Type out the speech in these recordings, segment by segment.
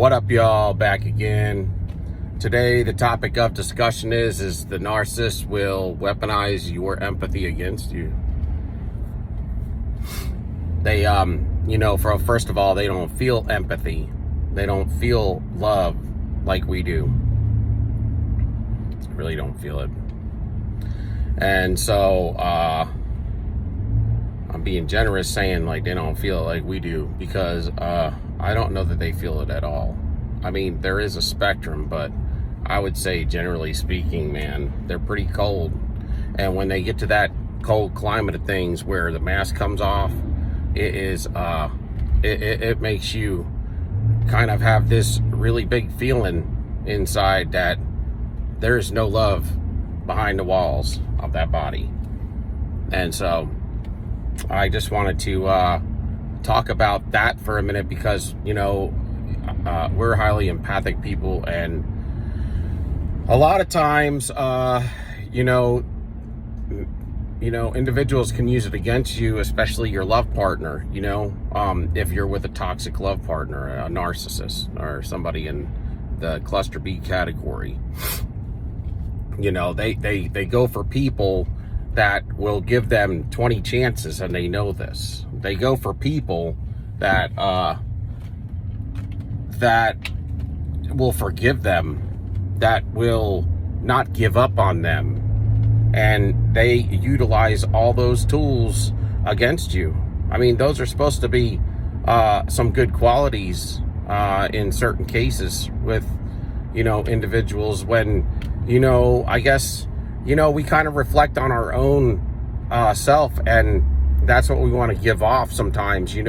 What up, y'all? Back again. Today, the topic of discussion is the narcissist will weaponize your empathy against you. They, first of all, they don't feel empathy. They don't feel love like we do. Really don't feel it. And so, I'm being generous saying like they don't feel it like we do, because I don't know that they feel it at all. I mean, there is a spectrum, but I would say generally speaking, man, they're pretty cold. And when they get to that cold climate of things where the mask comes off, it makes you kind of have this really big feeling inside that there's no love behind the walls of that body. And so I just wanted to talk about that for a minute, because we're highly empathic people, and a lot of times individuals can use it against you, especially your love partner. If you're with a toxic love partner, a narcissist, or somebody in the cluster B category, they go for people that will give them 20 chances, and they know this. They go for people that will forgive them, that will not give up on them, and they utilize all those tools against you. I mean, those are supposed to be some good qualities in certain cases with individuals, when I guess we kind of reflect on our own self, and that's what we want to give off sometimes. We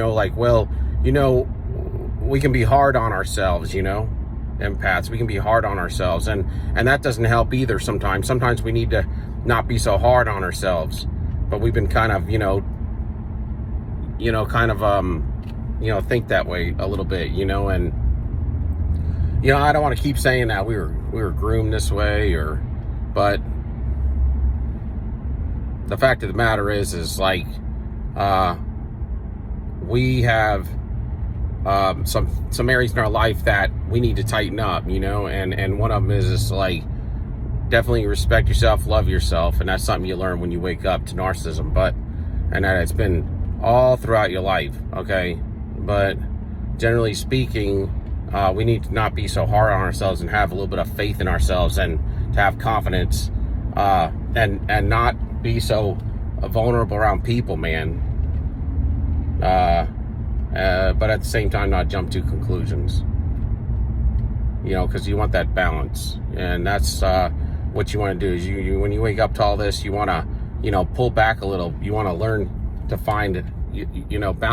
can be hard on ourselves, empaths. We can be hard on ourselves, and that doesn't help either sometimes. Sometimes we need to not be so hard on ourselves, but we've been kind of, think that way a little bit, and, I don't want to keep saying that we were groomed this way, but the fact of the matter is like, we have some areas in our life that we need to tighten up, and one of them is like, definitely respect yourself, love yourself, and that's something you learn when you wake up to narcissism, and that it's been all throughout your life, okay? But generally speaking, we need to not be so hard on ourselves, and have a little bit of faith in ourselves, and to have confidence, and not be so vulnerable around people, man. But at the same time, not jump to conclusions, because you want that balance, and that's what you want to do. Is you when you wake up to all this, you want to pull back a little. You want to learn to find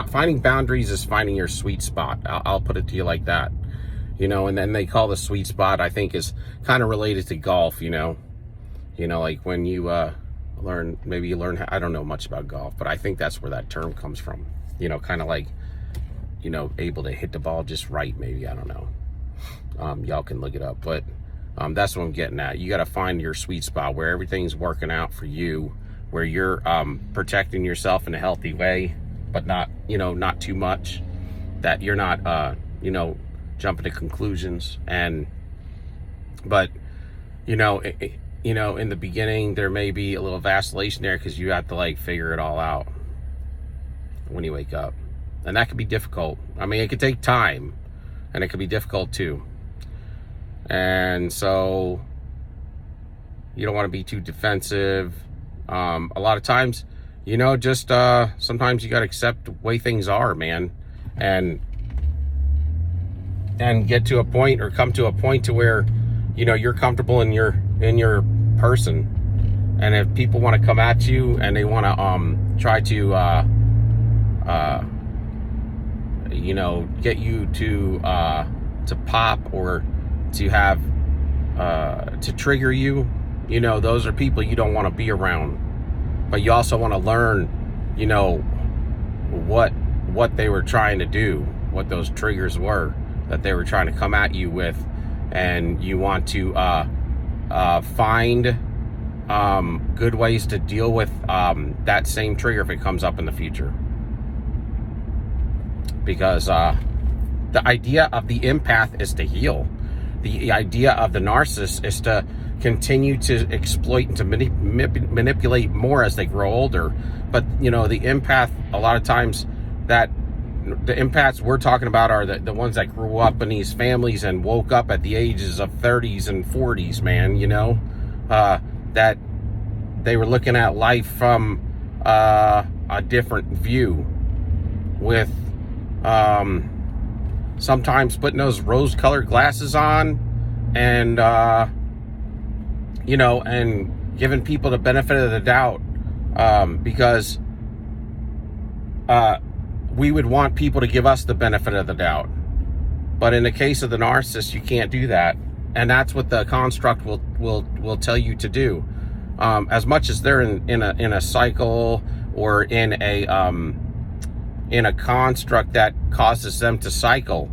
finding boundaries is finding your sweet spot. I'll put it to you like that, and then they call the sweet spot, I think, is kind of related to golf. Like when you learn, I don't know much about golf, but I think that's where that term comes from. Kind of like, able to hit the ball just right, maybe. I don't know. Y'all can look it up, but that's what I'm getting at. You got to find your sweet spot where everything's working out for you, where you're protecting yourself in a healthy way, but not too much, that you're not jumping to conclusions. But in the beginning there may be a little vacillation there, because you have to like figure it all out when you wake up, and that can be difficult. I mean, it could take time, and it could be difficult too. And so you don't want to be too defensive. A lot of times, sometimes you got to accept the way things are, man, and get to a point, or come to a point to where you're comfortable in your person. And if people want to come at you and they want to try to get you to pop, or to have to trigger you, those are people you don't want to be around. But you also want to learn what they were trying to do, what those triggers were that they were trying to come at you with, and you want to find good ways to deal with that same trigger if it comes up in the future. Because The idea of the empath is to heal. The idea of the narcissist is to continue to exploit and to manipulate more as they grow older. But, you know, the empath, a lot of times, that the empaths we're talking about are the ones that grew up in these families and woke up at the ages of 30s and 40s, man, you know, that they were looking at life from a different view, with sometimes putting those rose-colored glasses on and, you know, and giving people the benefit of the doubt, because we would want people to give us the benefit of the doubt. But in the case of the narcissist, you can't do that. And that's what the construct will tell you to do. As much as they're in a cycle or in a construct that causes them to cycle,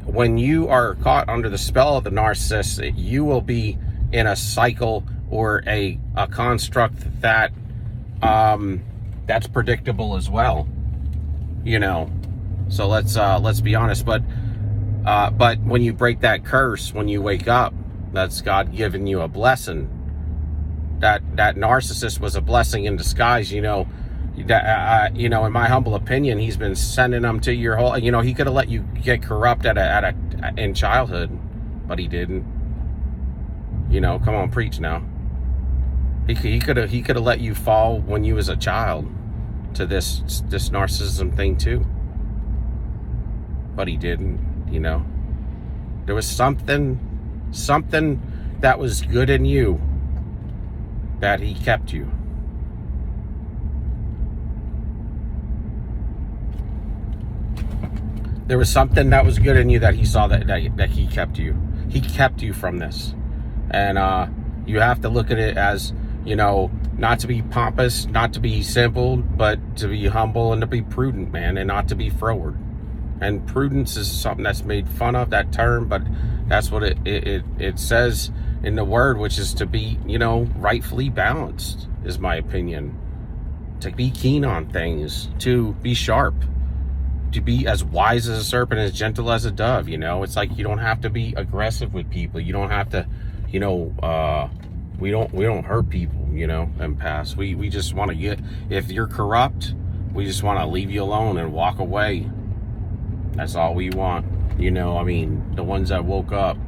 when you are caught under the spell of the narcissist, you will be in a cycle or a construct that that's predictable as well, you know. So let's be honest. But when you break that curse, when you wake up, that's God giving you a blessing. That narcissist was a blessing in disguise, you know. That, you know, in my humble opinion, he's been sending them to your whole, you know, he could have let you get corrupt in childhood, but he didn't. You know, come on, preach now. He could have let you fall when you was a child to this narcissism thing too, but he didn't. You know, there was something that was good in you that he kept you. There was something that was good in you that he saw that he kept you. He kept you from this. And you have to look at it as, you know, not to be pompous, not to be simple, but to be humble and to be prudent, man, and not to be froward. And prudence is something that's made fun of, that term, but that's what it says in the word, which is to be, you know, rightfully balanced, is my opinion. To be keen on things, to be sharp, to be as wise as a serpent, as gentle as a dove. You know, it's like you don't have to be aggressive with people. You don't have to, you know, we don't hurt people, you know, empaths. We just want to get, if you're corrupt, we just want to leave you alone and walk away. That's all we want, you know. I mean, the ones that woke up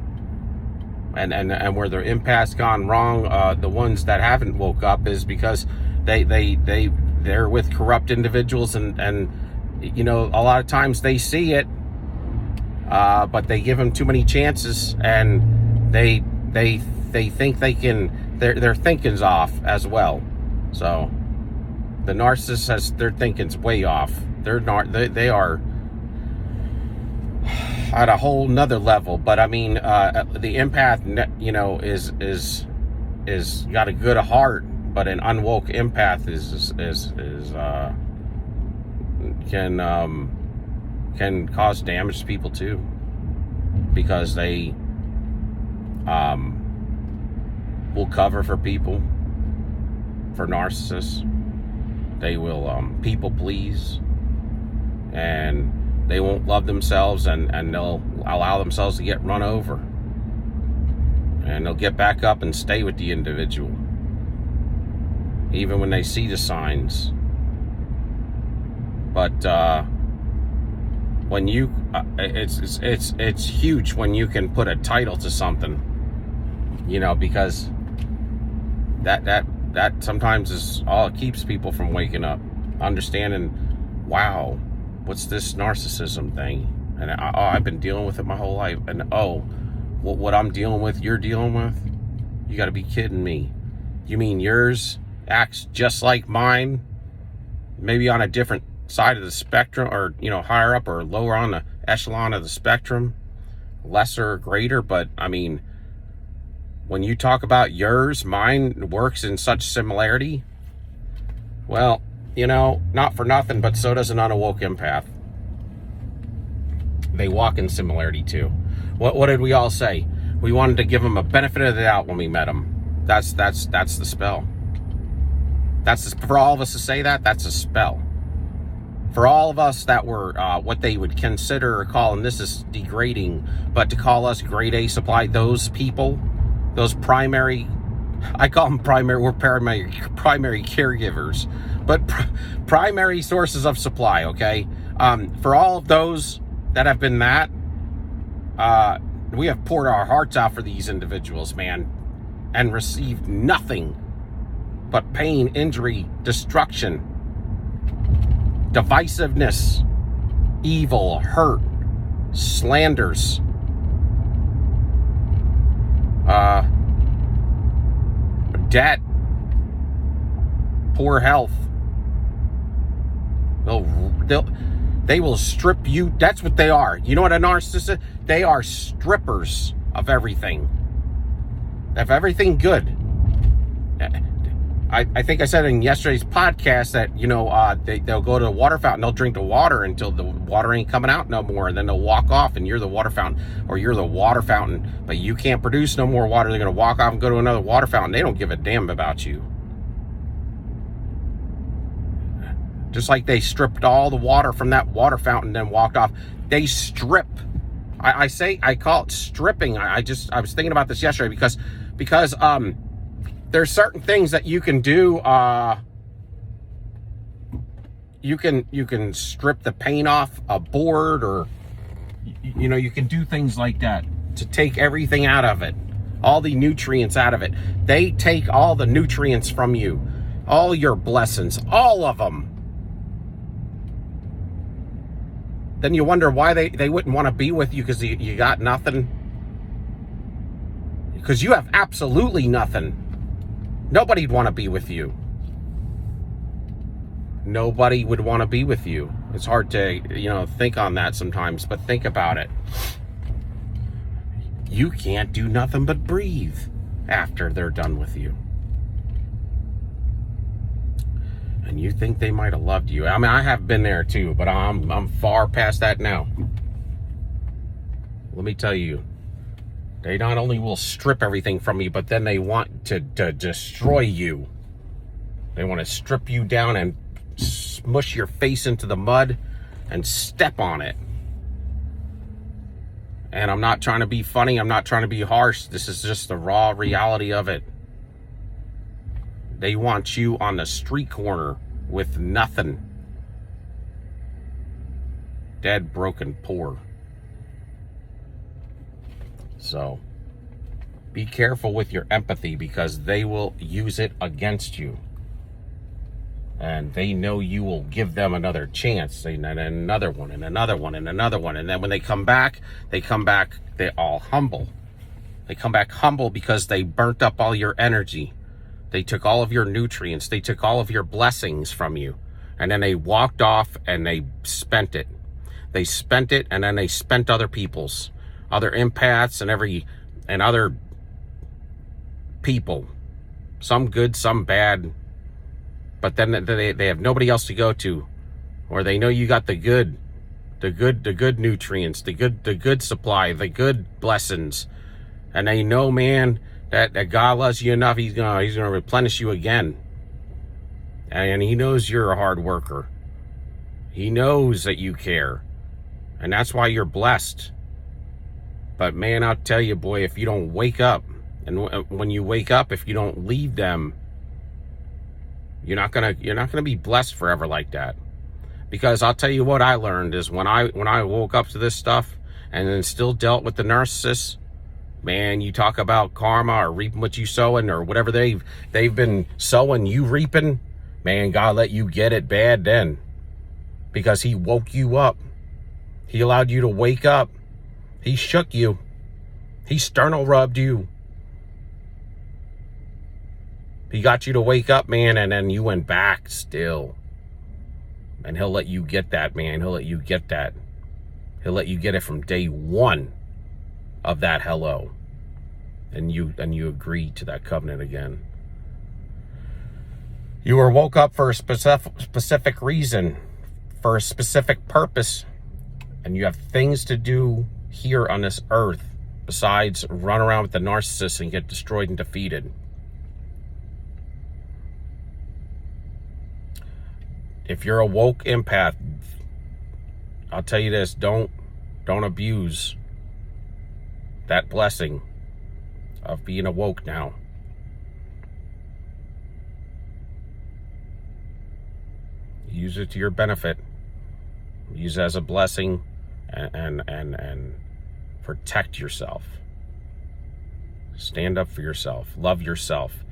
and where their empath's gone wrong, the ones that haven't woke up is because they're with corrupt individuals, and you know, a lot of times they see it, but they give them too many chances, and they think they can, their thinking's off as well. So the narcissist has, their thinking's way off. They are at a whole nother level. But I mean, the empath, you know, is got a good heart, but an unwoke empath can cause damage to people too, because they will cover for people, for narcissists. They will people please, and they won't love themselves, and they'll allow themselves to get run over, and they'll get back up and stay with the individual even when they see the signs. But when you it's huge when you can put a title to something, you know, because that sometimes is all it keeps people from waking up, understanding, wow, what's this narcissism thing? And I've been dealing with it my whole life. And what I'm dealing with, you're dealing with? You got to be kidding me. You mean yours acts just like mine, maybe on a different side of the spectrum, or, you know, higher up or lower on the echelon of the spectrum, lesser or greater? But I mean, when you talk about yours, mine works in such similarity. Well, you know, not for nothing, but so does an unawoke empath. They walk in similarity too. What did we all say? We wanted to give them a benefit of the doubt when we met them. That's the spell. For all of us to say that, that's a spell. For all of us that were what they would consider or call, and this is degrading, but to call us grade A supply, those people, those primary, I call them primary, we're primary caregivers, but primary sources of supply, okay? For all of those that have been that, we have poured our hearts out for these individuals, man, and received nothing but pain, injury, destruction, divisiveness, evil, hurt, slanders, debt, poor health. They will strip you. That's what they are. You know what a narcissist is? They are strippers of everything. Of everything good. I think I said in yesterday's podcast that, you know, they'll go to the water fountain, they'll drink the water until the water ain't coming out no more, and then they'll walk off, and you're the water fountain, or you're the water fountain, but you can't produce no more water. They're going to walk off and go to another water fountain. They don't give a damn about you. Just like they stripped all the water from that water fountain, then walked off. They strip. I call it stripping. I was thinking about this yesterday because there's certain things that you can do. You can strip the paint off a board, or you know, you can do things like that to take everything out of it, all the nutrients out of it. They take all the nutrients from you, all your blessings, all of them. Then you wonder why they wouldn't want to be with you, because you got nothing. Because you have absolutely nothing. Nobody'd want to be with you. Nobody would want to be with you. It's hard to, you know, think on that sometimes, but think about it. You can't do nothing but breathe after they're done with you. And you think they might have loved you. I mean, I have been there too, but I'm far past that now. Let me tell you, they not only will strip everything from you, but then they want to destroy you. They want to strip you down and smush your face into the mud and step on it. And I'm not trying to be funny. I'm not trying to be harsh. This is just the raw reality of it. They want you on the street corner with nothing. Dead, broken, poor. So, be careful with your empathy, because they will use it against you. And they know you will give them another chance, and another one, and another one, and another one. And then when they come back, they're all humble. They come back humble because they burnt up all your energy. They took all of your nutrients. They took all of your blessings from you. And then they walked off and they spent it. They spent it, and then they spent other people's, other empaths and other people. Some good, some bad. But then they have nobody else to go to. Or they know you got the good nutrients, the good supply, the good blessings. And they know, man, that God loves you enough, he's gonna replenish you again. And he knows you're a hard worker. He knows that you care. And that's why you're blessed. But man, I'll tell you, boy, if you don't wake up, and when you wake up, if you don't leave them, you're not gonna be blessed forever like that. Because I'll tell you what I learned is when I woke up to this stuff and then still dealt with the narcissists, man, you talk about karma or reaping what you sowing, or whatever they've been sowing, you reaping. Man, God let you get it bad then, because he woke you up. He allowed you to wake up. He shook you. He sternal rubbed you. He got you to wake up, man, and then you went back still. And he'll let you get that, man. He'll let you get that. He'll let you get it from day one of that hello. And you agree to that covenant again. You were woke up for a specific reason, for a specific purpose, and you have things to do here on this earth besides run around with the narcissist and get destroyed and defeated. if you're a woke empath, I'll tell you this, don't abuse that blessing of being awoke now. Use it to your benefit. Use it as a blessing, and protect yourself. Stand up for yourself. Love yourself.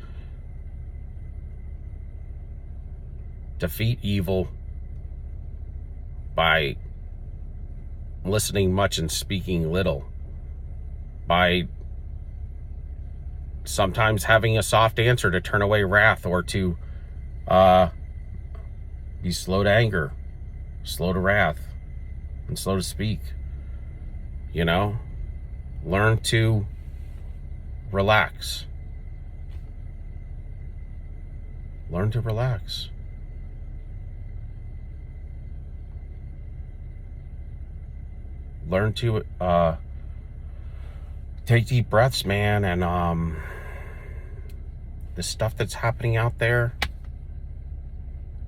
Defeat evil by listening much and speaking little. By sometimes having a soft answer to turn away wrath, or to be slow to anger, slow to wrath, and slow to speak. You know, learn to relax. Learn to relax. Learn to take deep breaths, man, and the stuff that's happening out there,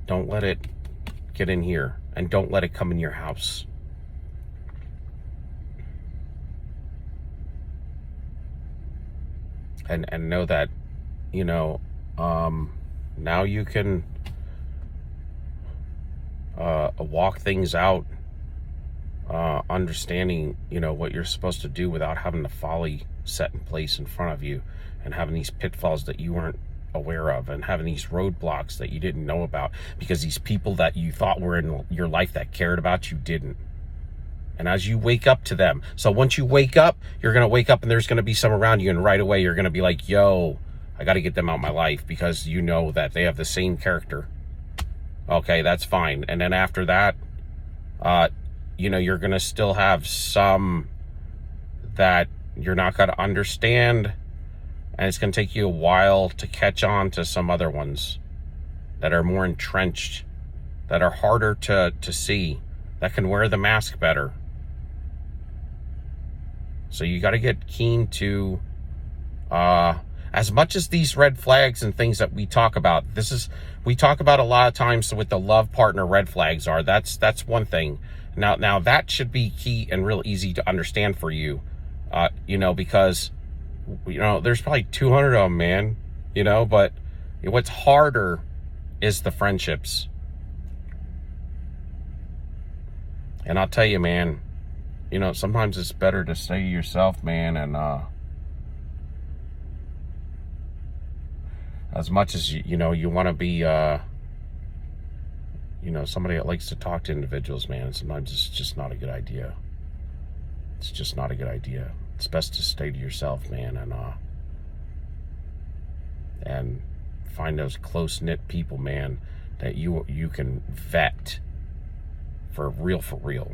don't let it get in here, and don't let it come in your house. And know that, you know, now you can walk things out, understanding, you know, what you're supposed to do without having the folly set in place in front of you, and having these pitfalls that you weren't aware of, and having these roadblocks that you didn't know about, because these people that you thought were in your life that cared about you didn't. And as you wake up to them, so once you wake up, you're going to wake up and there's going to be some around you, and right away you're going to be like, yo, I got to get them out of my life, because you know that they have the same character. Okay, that's fine. And then after that, you know, you're going to still have some that you're not going to understand, and it's going to take you a while to catch on to some other ones that are more entrenched, that are harder to see, that can wear the mask better. So you got to get keen to, as much as these red flags and things that we talk about, we talk about a lot of times with the love partner red flags are, that's one thing. Now that should be key and real easy to understand for you, you know, because, you know, there's probably 200 of them, man, you know, but what's harder is the friendships. And I'll tell you, man, you know, sometimes it's better to stay yourself, man, and as much as you know, you want to be you know, somebody that likes to talk to individuals, man, sometimes it's just not a good idea. It's just not a good idea. It's best to stay to yourself, man, and find those close-knit people, man, that you can vet for real.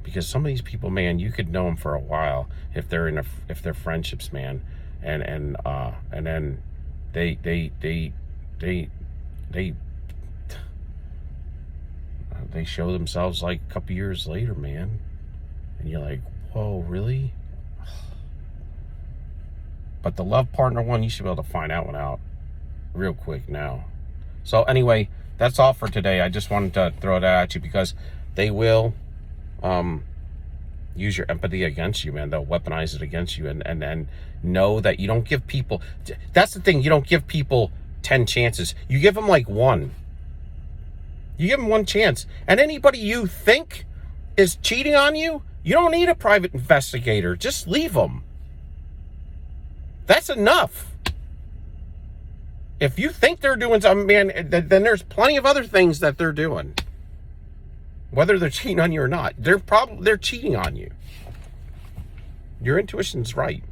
Because some of these people, man, you could know them for a while if they're if they're friendships, man, and then they show themselves like a couple years later, man, and you're like, whoa, really? But the love partner one, you should be able to find that one out real quick now. So anyway, that's all for today. I just wanted to throw that at you, because they will use your empathy against you, man. They'll weaponize it against you, and know that you don't give people, that's the thing, you don't give people 10 chances. You give them like one. You give them one chance. And anybody you think is cheating on you, you don't need a private investigator. Just leave them. That's enough. If you think they're doing something, man, then there's plenty of other things that they're doing. Whether they're cheating on you or not, they're cheating on you. Your intuition's right.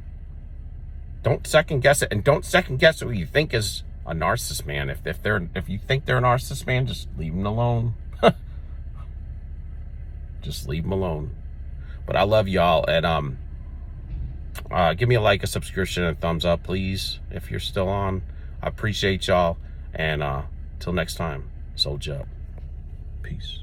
Don't second guess it, and don't second guess what you think is a narcissist, man. If you think they're a narcissist, man, just leave them alone. Just leave them alone. But I love y'all, and give me a like, a subscription, and a thumbs up, please, if you're still on. I appreciate y'all, and till next time, soldier up. Peace.